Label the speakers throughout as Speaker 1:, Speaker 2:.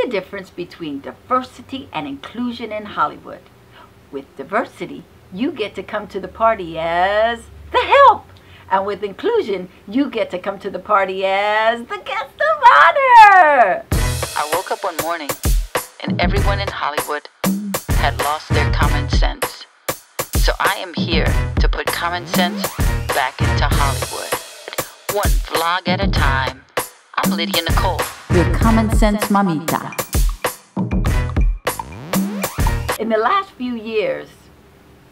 Speaker 1: difference between diversity and inclusion in Hollywood. With diversity, you get to come to the party as the help. And with inclusion, you get to come to the party as the guest of honor.
Speaker 2: I woke up one morning and everyone in Hollywood had lost their common sense. So I am here to put common sense back into Hollywood. One vlog at a time. I'm Lydia Nicole,
Speaker 1: your common sense mamita. In the last few years,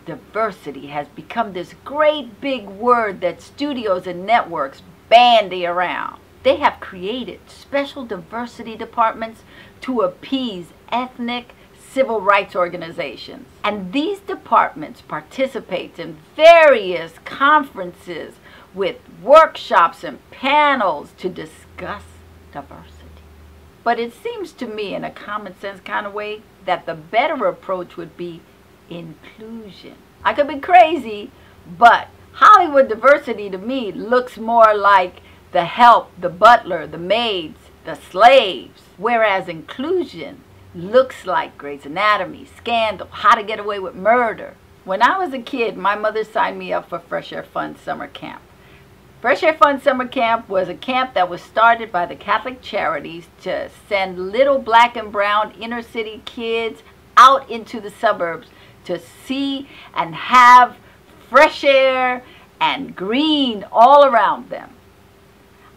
Speaker 1: diversity has become this great big word that studios and networks bandy around. They have created special diversity departments to appease ethnic civil rights organizations. And these departments participate in various conferences with workshops and panels to discuss diversity. But it seems to me, in a common sense kind of way, that the better approach would be inclusion. I could be crazy, but Hollywood diversity to me looks more like the help, the butler, the maids, the slaves, whereas inclusion looks like Grey's Anatomy, Scandal, How to Get Away with Murder. When I was a kid, my mother signed me up for Fresh Air Fun Summer Camp. Fresh Air Fun Summer Camp was a camp that was started by the Catholic Charities to send little black and brown inner city kids out into the suburbs to see and have fresh air and green all around them.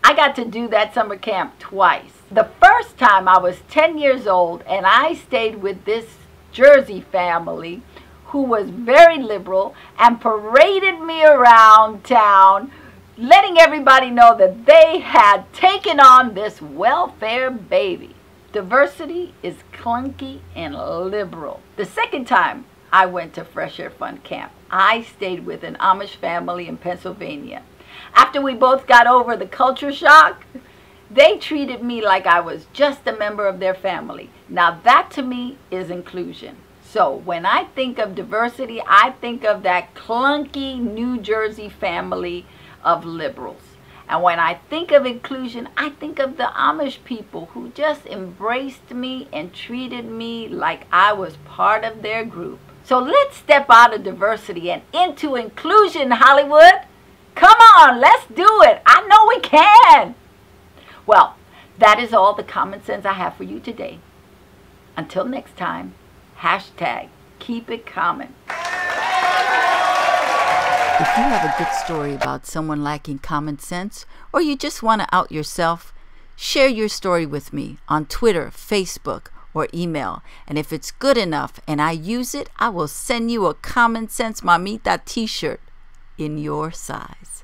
Speaker 1: I got to do that summer camp twice. The first time I was 10 years old and I stayed with this Jersey family who was very liberal and paraded me around town, letting everybody know that they had taken on this welfare baby. Diversity is clunky and liberal. The second time I went to Fresh Air Fun Camp, I stayed with an Amish family in Pennsylvania. After we both got over the culture shock, they treated me like I was just a member of their family. Now that to me is inclusion. So when I think of diversity, I think of that clunky New Jersey family of liberals. And when I think of inclusion, I think of the Amish people who just embraced me and treated me like I was part of their group. So let's step out of diversity and into inclusion, Hollywood. Come on, let's do it. I know we can. Well, that is all the common sense I have for you today. Until next time, hashtag keep it common.
Speaker 2: If you have a good story about someone lacking common sense, or you just want to out yourself, share your story with me on Twitter, Facebook, or email. And if it's good enough and I use it, I will send you a Common Sense Mamita t-shirt in your size.